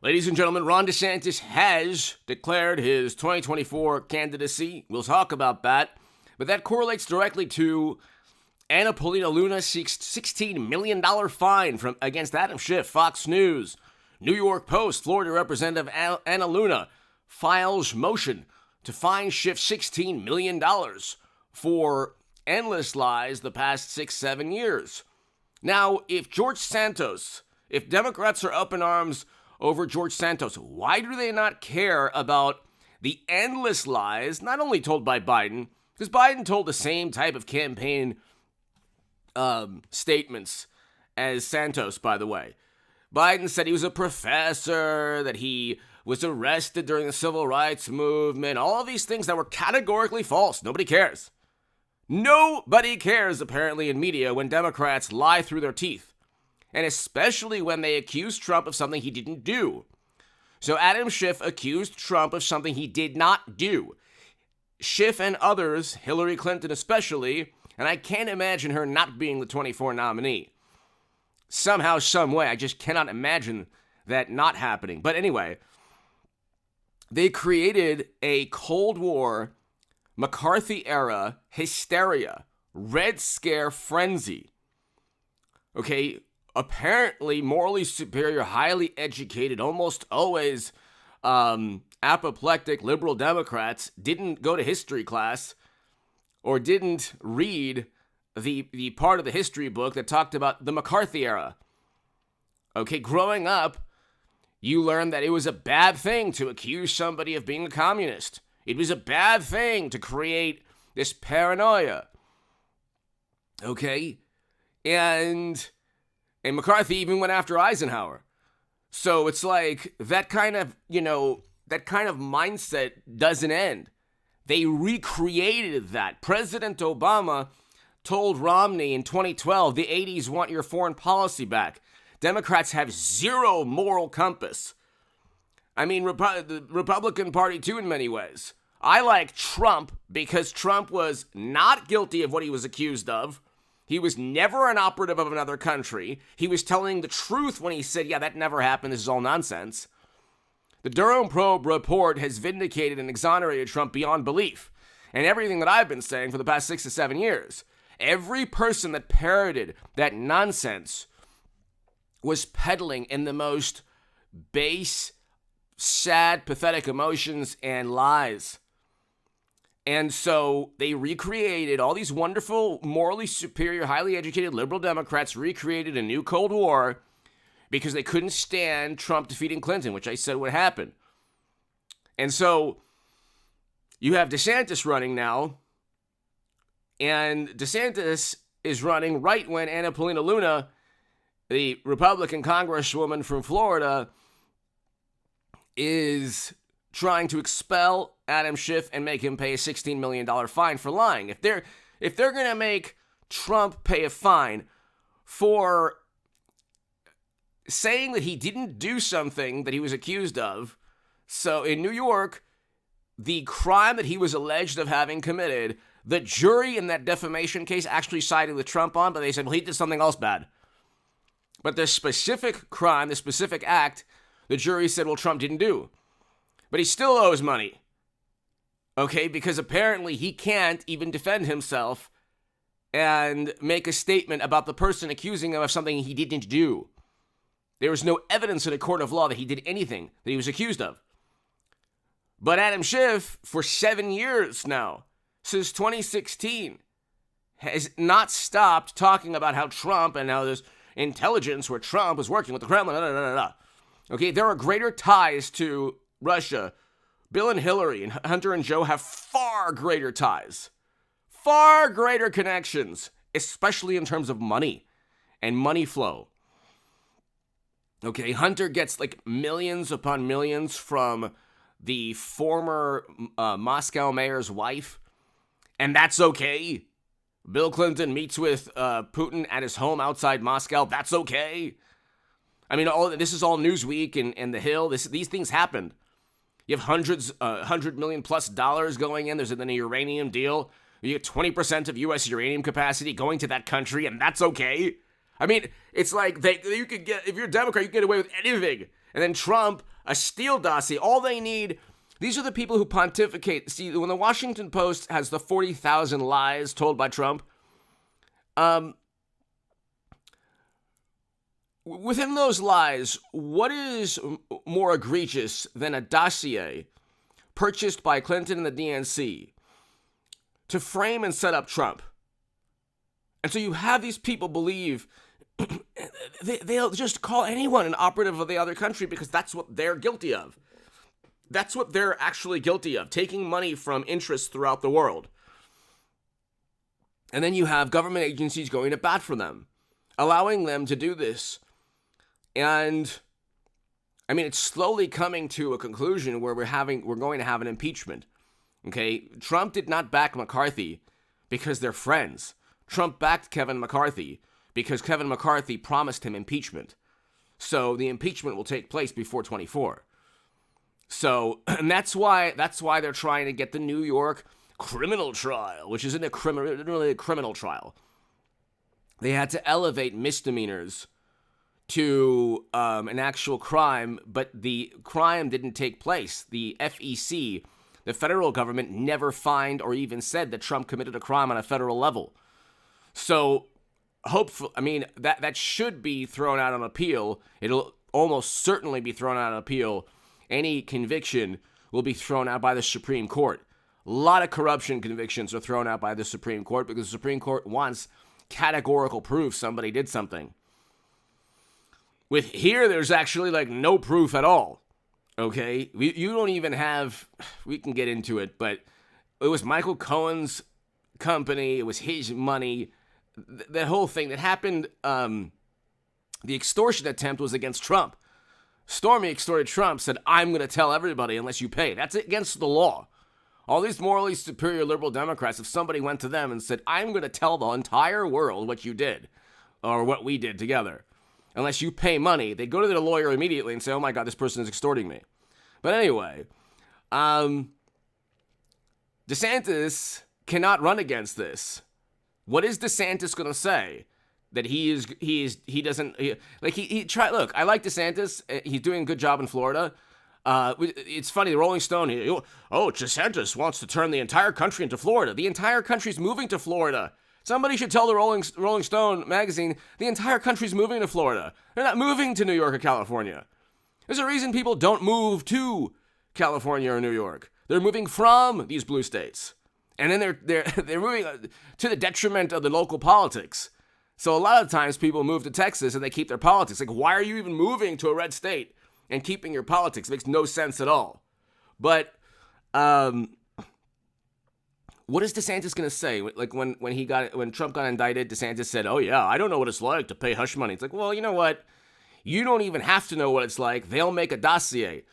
Ladies and gentlemen, Ron DesSantis has declared his 2024 candidacy. We'll talk about that. But that correlates directly to Anna Paulina Luna seeks $16 million fine against Adam Schiff, Fox News. New York Post, Florida Representative Anna Luna files motion to fine Schiff $16 million for endless lies the past 6-7 years. Now, if Democrats are up in arms over George Santos, why do they not care about the endless lies, not only told by Biden, because Biden told the same type of campaign statements as Santos, by the way. Biden said he was a professor, that he was arrested during the civil rights movement, all of these things that were categorically false. Nobody cares. Nobody cares, apparently, in media when Democrats lie through their teeth, and especially when they accuse Trump of something he didn't do. So Adam Schiff accused Trump of something he did not do. Schiff and others, Hillary Clinton especially, and I can't imagine her not being the 24 nominee. Somehow, some way, I just cannot imagine that not happening. But anyway, they created a Cold War, McCarthy-era hysteria, Red Scare frenzy. Okay, apparently morally superior, highly educated, almost always apoplectic liberal Democrats didn't go to history class or didn't read the part of the history book that talked about the McCarthy era. Okay, growing up, you learned that it was a bad thing to accuse somebody of being a communist. It was a bad thing to create this paranoia. Okay? And McCarthy even went after Eisenhower. So it's like that kind of mindset doesn't end. They recreated that. President Obama told Romney in 2012, the 80s want your foreign policy back. Democrats have zero moral compass. I mean, the Republican Party too in many ways. I like Trump because Trump was not guilty of what he was accused of. He was never an operative of another country. He was telling the truth when he said, yeah, that never happened. This is all nonsense. The Durham probe report has vindicated and exonerated Trump beyond belief. And everything that I've been saying for the past 6 to 7 years. Every person that parroted that nonsense was peddling in the most base, sad, pathetic emotions and lies. And so they recreated all these wonderful, morally superior, highly educated liberal Democrats recreated a new Cold War because they couldn't stand Trump defeating Clinton, which I said would happen. And so you have DesSantis running now, and DesSantis is running right when Anna Paulina Luna, the Republican congresswoman from Florida, is trying to expel Adam Schiff and make him pay a $16 million fine for lying. If they're going to make Trump pay a fine for saying that he didn't do something that he was accused of, so in New York, the crime that he was alleged of having committed, the jury in that defamation case actually sided with Trump on, but they said, well, he did something else bad. But the specific crime, the specific act, the jury said, well, Trump didn't do. But he still owes money. Okay, because apparently he can't even defend himself and make a statement about the person accusing him of something he didn't do. There was no evidence in a court of law that he did anything that he was accused of. But Adam Schiff, for 7 years now, since 2016, has not stopped talking about how Trump and how there's intelligence where Trump was working with the Kremlin, Okay, there are greater ties to Russia. Bill and Hillary and Hunter and Joe have far greater ties, far greater connections, especially in terms of money and money flow. Okay, Hunter gets like millions upon millions from the former Moscow mayor's wife, and that's okay. Bill Clinton meets with Putin at his home outside Moscow. That's okay. I mean, this is all Newsweek and The Hill. These things happened. You have $100 million plus going in. There's then a uranium deal. You get 20% of U.S. uranium capacity going to that country, and that's okay. I mean, it's like you could get, if you're a Democrat, you can get away with anything And then Trump, a Steele dossier. All they need, these are the people who pontificate. See, when the Washington Post has the 40,000 lies told by Trump, within those lies, what is more egregious than a dossier purchased by Clinton and the DNC to frame and set up Trump? And so you have these people believe they'll just call anyone an operative of the other country because that's what they're guilty of. That's what they're actually guilty of, taking money from interests throughout the world. And then you have government agencies going to bat for them, allowing them to do this. And I mean, it's slowly coming to a conclusion where we're going to have an impeachment. Okay, Trump did not back McCarthy because they're friends. Trump backed Kevin McCarthy because Kevin McCarthy promised him impeachment. So the impeachment will take place before 24. So, and that's why they're trying to get the New York criminal trial, which isn't really a criminal trial. They had to elevate misdemeanors to an actual crime, but the crime didn't take place. The FEC, the federal government, never fined or even said that Trump committed a crime on a federal level. So, hopefully, I mean, that should be thrown out on appeal. It'll almost certainly be thrown out on appeal. Any conviction will be thrown out by the Supreme Court. A lot of corruption convictions are thrown out by the Supreme Court because the Supreme Court wants categorical proof somebody did something. With here, there's actually like no proof at all. Okay? You don't even have, we can get into it, but it was Michael Cohen's company. It was his money. That whole thing that happened, the extortion attempt was against Trump. Stormy extorted Trump, said, I'm going to tell everybody unless you pay. That's against the law. All these morally superior liberal Democrats, if somebody went to them and said, I'm going to tell the entire world what you did, or what we did together, unless you pay money, they'd go to their lawyer immediately and say, oh my God, this person is extorting me. But anyway, DesSantis cannot run against this. What is DesSantis going to say? That he doesn't try. Look, I like DesSantis. He's doing a good job in Florida. It's funny, the Rolling Stone, DesSantis wants to turn the entire country into Florida. The entire country's moving to Florida. Somebody should tell the Rolling Stone magazine the entire country's moving to Florida. They're not moving to New York or California. There's a reason people don't move to California or New York. They're moving from these blue states. And then they're moving to the detriment of the local politics. So a lot of times people move to Texas and they keep their politics. Like, why are you even moving to a red state and keeping your politics? It makes no sense at all. But what is DesSantis going to say? Like when Trump got indicted, DesSantis said, oh yeah, I don't know what it's like to pay hush money. It's like, well, you know what? You don't even have to know what it's like. They'll make a dossier.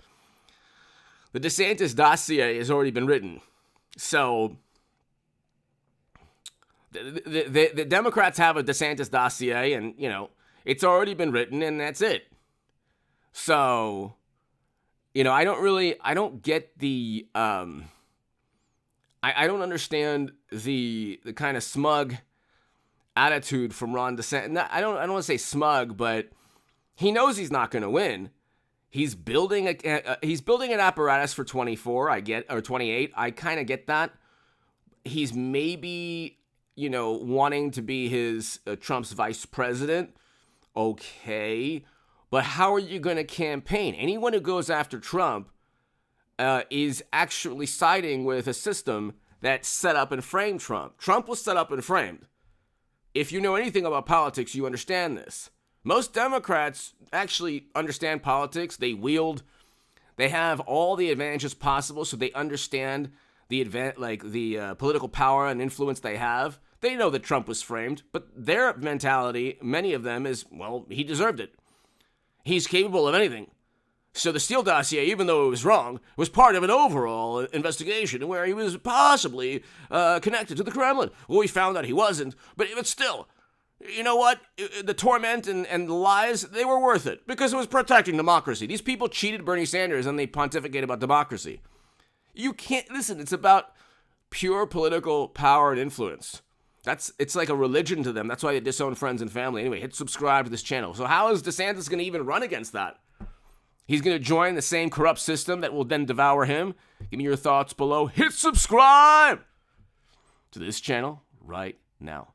The DesSantis dossier has already been written. So the Democrats have a DesSantis dossier, and, it's already been written, and that's it. So, I don't get the, I don't understand the kind of smug attitude from Ron DeSantis. I don't want to say smug, but he knows he's not going to win. He's building an apparatus for 24, or 28. I kind of get that. He's maybe wanting to be his Trump's vice president. Okay. But how are you going to campaign? Anyone who goes after Trump is actually siding with a system that set up and framed Trump. Trump was set up and framed. If you know anything about politics, you understand this. Most Democrats actually understand politics. They have all the advantages possible, so they understand the political power and influence they have. They know that Trump was framed, but their mentality, many of them, is, well, he deserved it. He's capable of anything. So the Steele dossier, even though it was wrong, was part of an overall investigation where he was possibly connected to the Kremlin. Well, we found out he wasn't, but still, you know what? The torment and the lies, they were worth it because it was protecting democracy. These people cheated Bernie Sanders and they pontificate about democracy. You can't, listen, it's about pure political power and influence. It's like a religion to them. That's why they disown friends and family. Anyway, hit subscribe to this channel. So how is DesSantis going to even run against that? He's going to join the same corrupt system that will then devour him? Give me your thoughts below. Hit subscribe to this channel right now.